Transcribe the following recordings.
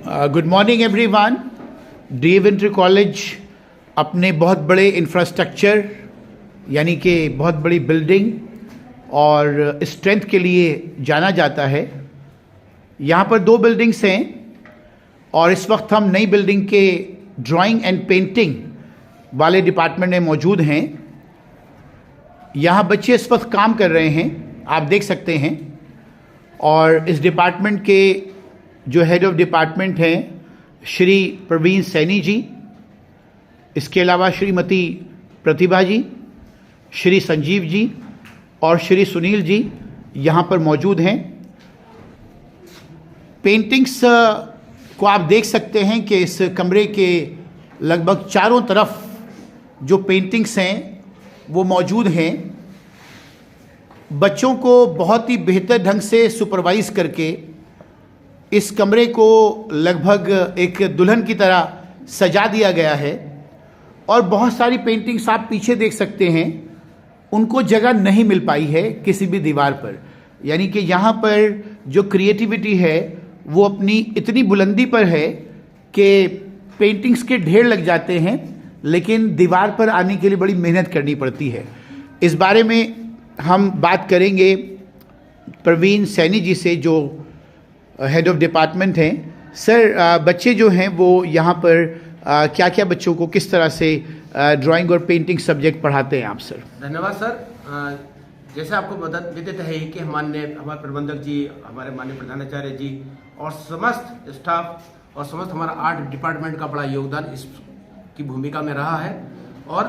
Good morning everyone. DAV inter college अपने बहुत बड़े इंफ्रास्ट्रक्चर यानी कि बहुत बड़ी बिल्डिंग और स्ट्रेंथ के लिए जाना जाता है। यहाँ पर दो बिल्डिंग्स हैं और इस वक्त हम नई बिल्डिंग के ड्राइंग एंड पेंटिंग वाले डिपार्टमेंट में मौजूद हैं। यहाँ बच्चे इस वक्त काम कर रहे हैं, आप देख सकते हैं। और इस डिपार्टमेंट के जो हेड ऑफ डिपार्टमेंट हैं श्री प्रवीण सैनी जी, इसके अलावा श्रीमती प्रतिभा जी, श्री संजीव जी और श्री सुनील जी यहाँ पर मौजूद हैं। पेंटिंग्स को आप देख सकते हैं कि इस कमरे के लगभग चारों तरफ जो पेंटिंग्स हैं वो मौजूद हैं। बच्चों को बहुत ही बेहतर ढंग से सुपरवाइज करके इस कमरे को लगभग एक दुल्हन की तरह सजा दिया गया है। और बहुत सारी पेंटिंग्स आप पीछे देख सकते हैं, उनको जगह नहीं मिल पाई है किसी भी दीवार पर। यानी कि यहाँ पर जो क्रिएटिविटी है वो अपनी इतनी बुलंदी पर है कि पेंटिंग्स के ढेर लग जाते हैं, लेकिन दीवार पर आने के लिए बड़ी मेहनत करनी पड़ती है। इस बारे में हम बात करेंगे प्रवीण सैनी जी से, जो हेड ऑफ डिपार्टमेंट हैं। सर, बच्चे जो हैं वो यहाँ पर क्या क्या बच्चों को किस तरह से ड्राइंग और पेंटिंग सब्जेक्ट पढ़ाते हैं आप सर? धन्यवाद सर। जैसे आपको विदित है कि हमारे प्रबंधक जी, हमारे माननीय प्रधानाचार्य जी और समस्त स्टाफ और समस्त हमारा आर्ट डिपार्टमेंट का बड़ा योगदान इस की भूमिका में रहा है। और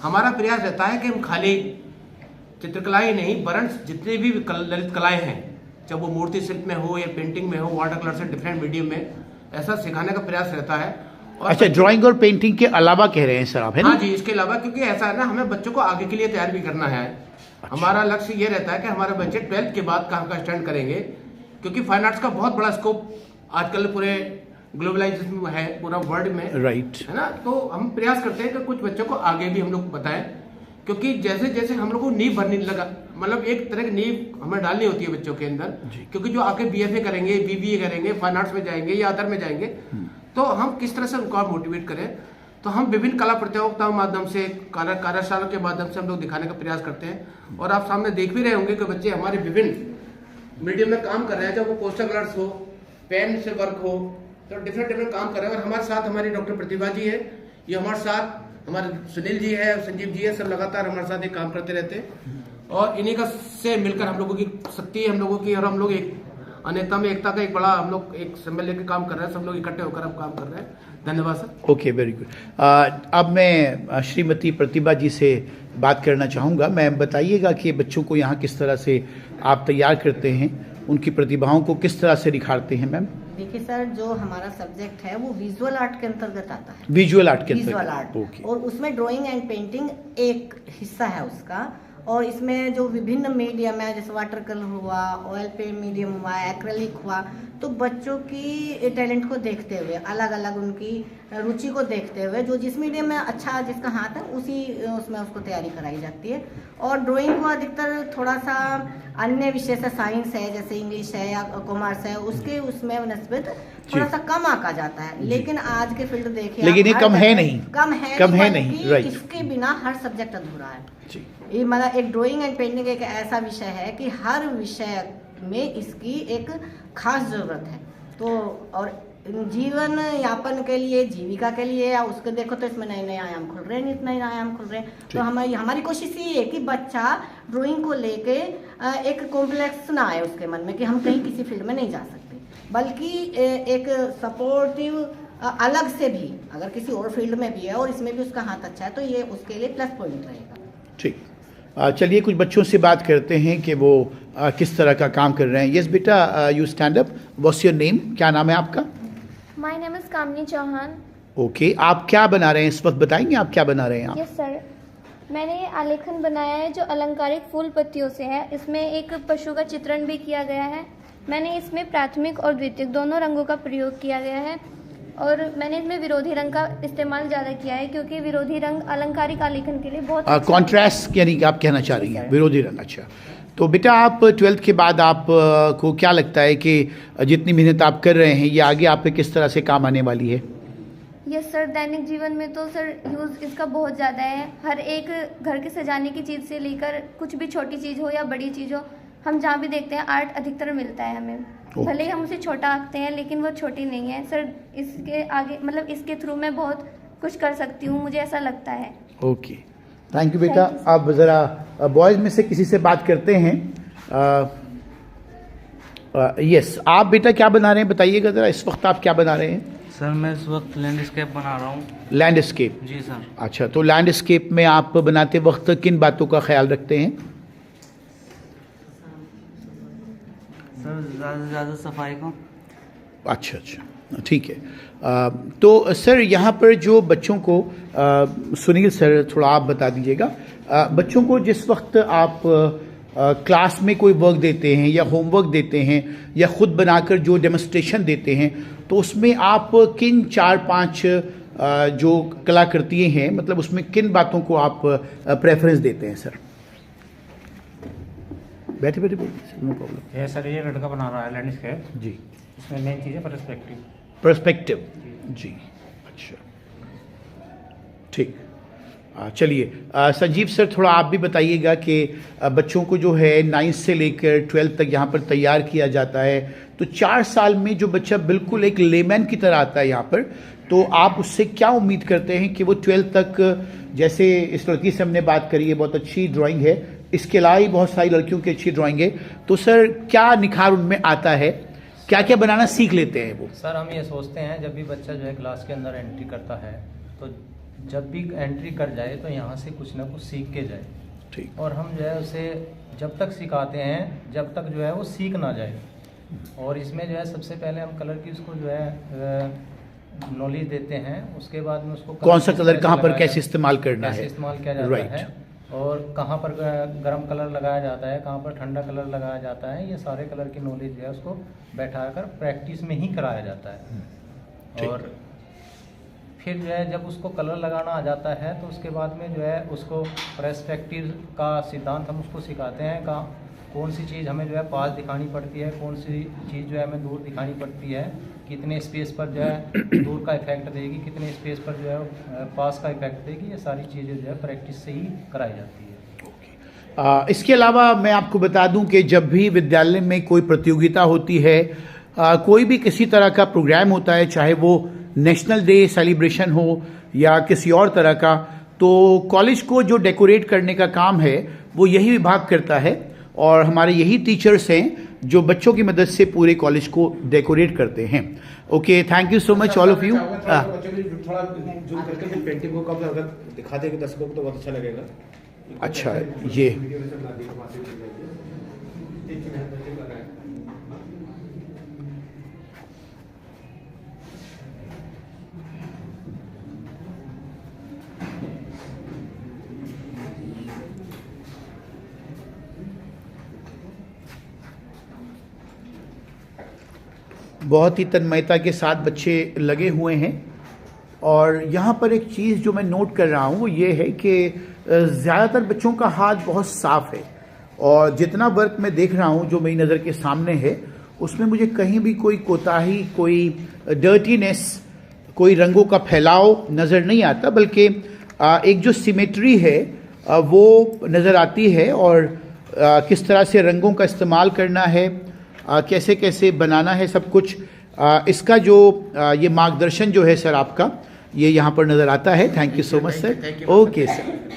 हमारा प्रयास रहता है कि हम खाली चित्रकलाएं नहीं, वरन जितने भी ललित कलाएं हैं, चाहे वो मूर्ति शिल्प में हो या पेंटिंग में हो, वाटर कलर से डिफरेंट मीडियम में, ऐसा सिखाने का प्रयास रहता है। और अच्छा, ड्राइंग और पेंटिंग के अलावा कह रहे हैं सर आप, है ना? हाँ जी, इसके अलावा क्योंकि ऐसा है ना, हमें बच्चों को आगे के लिए तैयार भी करना है। अच्छा। हमारा लक्ष्य ये रहता है कि हमारे बच्चे 12th के बाद कहाँ का स्टैंड करेंगे, क्योंकि फाइन आर्ट्स का बहुत बड़ा स्कोप आजकल पूरे ग्लोबलाइजेशन में है, पूरा वर्ल्ड में, राइट, है ना। तो हम प्रयास करते हैं कि कुछ बच्चों को आगे भी हम लोग बताएं, क्योंकि जैसे जैसे हम लोग को नींव भरने लगा, मतलब एक तरह की नींव हमें डालनी होती है बच्चों के अंदर, क्योंकि जो आके बीएफए करेंगे, बीबीए करेंगे, फाइन आर्ट्स में जाएंगे या अदर में जाएंगे, तो हम किस तरह से उनको मोटिवेट करें। तो हम विभिन्न कला प्रतियोगिताओं के माध्यम से, कार्यशाला के माध्यम से हम लोग दिखाने का प्रयास करते हैं। और आप सामने देख भी रहे होंगे कि बच्चे हमारे विभिन्न मीडियम में काम कर रहे हैं, चाहे वो पोस्टर कलर्स हो, पेन से वर्क हो, तो डिफरेंट काम कर रहे हैं। और हमारे साथ हमारी डॉक्टर प्रतिभा जी है, ये हमारे साथ हमारे सुनील जी है, संजीव जी है, सब लगातार हमारे साथ एक काम करते रहते हैं। और इन्हीं का से मिलकर हम लोगों की शक्ति है, हम लोगों की, और हम लोग एक अनेकता में एकता का एक बड़ा हम लोग एक सम्मेलन लेकर काम कर रहे हैं। सब लोग इकट्ठे होकर अब काम कर रहे हैं। धन्यवाद सर। Okay, very good. अब मैं श्रीमती प्रतिभा जी से बात करना चाहूँगा। मैम, बताइएगा कि बच्चों को यहाँ किस तरह से आप तैयार करते हैं, उनकी प्रतिभाओं को किस तरह से निखारते हैं? मैम देखिए सर, जो हमारा सब्जेक्ट है वो विजुअल आर्ट के अंतर्गत आता है। विजुअल आर्ट के विजुअल आर्ट, ओके। और उसमें ड्राइंग एंड पेंटिंग एक हिस्सा है उसका। और इसमें जो विभिन्न मीडियम है, जैसे वाटर कलर हुआ, ऑयल पेंट मीडियम हुआ, एक्रेलिक हुआ, तो बच्चों की टैलेंट को देखते हुए, अलग अलग उनकी रुचि को देखते हुए, जो जिस मीडियम में अच्छा जिसका हाथ है उसी उसमें उसको तैयारी कराई जाती है। और ड्राइंग को अधिकतर थोड़ा सा अन्य विषय से, साइंस है जैसे इंग्लिश है या कॉमर्स है, उसके उसमें नस्बत थोड़ा सा कम आका जाता है। लेकिन आज के फील्ड देखिए, लेकिन ये कम है नहीं, कम है नहीं, राइट। इसके बिना हर सब्जेक्ट अधूरा है जी। ये मतलब एक ड्राइंग एंड पेंटिंग एक ऐसा विषय है कि हर विषय में इसकी एक खास जरूरत है। तो और जीवन यापन के लिए, जीविका के लिए या उसके देखो तो इसमें नए नए आयाम खुल रहे हैं, नित नए आयाम खुल रहे हैं। तो हमारी कोशिश ये है कि बच्चा ड्राइंग को लेके एक कॉम्प्लेक्स ना आए उसके मन में कि हम कहीं किसी फील्ड में नहीं जा सकते, बल्कि एक सपोर्टिव अलग से भी, अगर किसी और फील्ड में भी है और इसमें भी उसका हाथ अच्छा है, तो ये उसके लिए प्लस पॉइंट रहेगा। ठीक, चलिए कुछ बच्चों से बात करते हैं कि वो किस तरह का काम कर रहे हैं। यस बेटा, you stand up. What's your name? क्या नाम है आपका? My name is Kamini Chauhan. Okay, आप क्या बना रहे हैं इस वक्त? बताएंगे आप क्या बना रहे हैं? यस सर, मैंने ये आलेखन बनाया है जो अलंकारिक फूल पत्तियों से है। इसमें एक पशु का चित्रण भी किया गया है। मैंने इसमें प्राथमिक और द्वितीयक दोनों रंगों का प्रयोग किया गया है। और मैंने इसमें विरोधी रंग का इस्तेमाल ज़्यादा किया है, क्योंकि विरोधी रंग अलंकारिक आलेखन के लिए बहुत कॉन्ट्रास्ट, यानी कि आप कहना चाह रही हैं विरोधी रंग। अच्छा, तो बेटा आप 12th के बाद आप को क्या लगता है कि जितनी मेहनत आप कर रहे हैं ये आगे आप पे किस तरह से काम आने वाली है? यस सर, दैनिक जीवन में तो सर यूज़ इसका बहुत ज़्यादा है। हर एक घर के सजाने की चीज़ से लेकर कुछ भी छोटी चीज़ हो या बड़ी चीज़ हो, हम जहाँ भी देखते हैं आर्ट अधिकतर मिलता है हमें। भले ही हम उसे छोटा आंकते हैं लेकिन वो छोटी नहीं है सर। इसके आगे मतलब इसके थ्रू मैं बहुत कुछ कर सकती हूँ, मुझे ऐसा लगता है। ओके, थैंक यू बेटा। आप ज़रा बॉयज़ में से किसी से बात करते हैं। यस, आप बेटा क्या बना रहे हैं बताइएगा ज़रा, इस वक्त आप क्या बना रहे हैं? सर मैं इस वक्त लैंडस्केप बना रहा हूँ। लैंडस्केप? जी सर। अच्छा, तो लैंडस्केप में आप बनाते वक्त किन बातों का ख्याल रखते हैं? सर ज़्यादा से ज़्यादा सफाई को। अच्छा अच्छा, ठीक है। तो सर यहाँ पर जो बच्चों को सुनील सर थोड़ा आप बता दीजिएगा, बच्चों को जिस वक्त आप क्लास में कोई वर्क देते हैं या होमवर्क देते हैं या खुद बनाकर जो डेमोन्स्ट्रेशन देते हैं, तो उसमें आप किन 4-5 जो कलाकृतियाँ हैं मतलब उसमें किन बातों को आप प्रेफरेंस देते हैं सर? बैठे बैठे बोलिए, नो प्रॉब्लम। ये सर ये लड़का बना रहा है लैंडस्केप जी, इसमें मेन चीज़ है पर्सपेक्टिव। पर्सपेक्टिव जी, अच्छा ठीक। चलिए संजीव सर थोड़ा आप भी बताइएगा कि बच्चों को जो है 9th से लेकर 12th तक यहाँ पर तैयार किया जाता है, तो 4 साल में जो बच्चा बिल्कुल एक लेमैन की तरह आता है यहाँ पर, तो आप उससे क्या उम्मीद करते हैं कि वो 12th तक, जैसे इस लड़की से हमने बात करी है, बहुत अच्छी ड्राइंग है, इसके अलावा ही बहुत सारी लड़कियों की अच्छी ड्राइंग है, तो सर क्या निखार उनमें आता है, क्या क्या बनाना सीख लेते हैं वो? सर हम ये सोचते हैं जब भी बच्चा जो है क्लास के अंदर एंट्री करता है, तो जब भी एंट्री कर जाए तो यहाँ से कुछ ना कुछ सीख के जाए। ठीक। और हम जो है उसे जब तक सिखाते हैं जब तक जो है वो सीख ना जाए। और इसमें जो है सबसे पहले हम कलर की उसको जो है नॉलेज देते हैं, उसके बाद में उसको कौन सा कलर कहाँ पर कैसे इस्तेमाल करना है, कैसे इस्तेमाल किया जाता है, और कहाँ पर गर्म कलर लगाया जाता है, कहाँ पर ठंडा कलर लगाया जाता है, ये सारे कलर की नॉलेज जो है उसको बैठाकर प्रैक्टिस में ही कराया जाता है। और फिर जो है जब उसको कलर लगाना आ जाता है तो उसके बाद में जो है उसको पर्सपेक्टिव का सिद्धांत हम उसको सिखाते हैं, कौन सी चीज़ हमें जो है पास दिखानी पड़ती है, कौन सी चीज़ जो है हमें दूर दिखानी पड़ती है, कितने स्पेस पर जो है दूर का इफेक्ट देगी, कितने स्पेस पर जो है पास का इफेक्ट देगी, ये सारी चीज़ें जो है प्रैक्टिस से ही कराई जाती है। इसके अलावा मैं आपको बता दूं कि जब भी विद्यालय में कोई प्रतियोगिता होती है, कोई भी किसी तरह का प्रोग्राम होता है, चाहे वो नेशनल डे सेलिब्रेशन हो या किसी और तरह का, तो कॉलेज को जो डेकोरेट करने का काम है वो यही विभाग करता है, और हमारे यही टीचर्स हैं जो बच्चों की मदद से पूरे कॉलेज को डेकोरेट करते हैं। Okay, thank you so much all of you. थोड़ा जूम करके पेंटिंग को कब अगर दिखा देंगे दर्शकों को तो बहुत अच्छा लगेगा। अच्छा, ये बहुत ही तन्मयता के साथ बच्चे लगे हुए हैं। और यहाँ पर एक चीज़ जो मैं नोट कर रहा हूँ वो ये है कि ज़्यादातर बच्चों का हाथ बहुत साफ है, और जितना वर्क मैं देख रहा हूँ जो मेरी नज़र के सामने है उसमें मुझे कहीं भी कोई कोताही, कोई डर्टीनेस, कोई रंगों का फैलाव नज़र नहीं आता, बल्कि एक जो सिमेट्री है वो नज़र आती है, और किस तरह से रंगों का इस्तेमाल करना है, कैसे कैसे बनाना है, सब कुछ इसका जो ये मार्गदर्शन जो है सर आपका, ये यहाँ पर नज़र आता है। Thank you so much sir. Okay sir.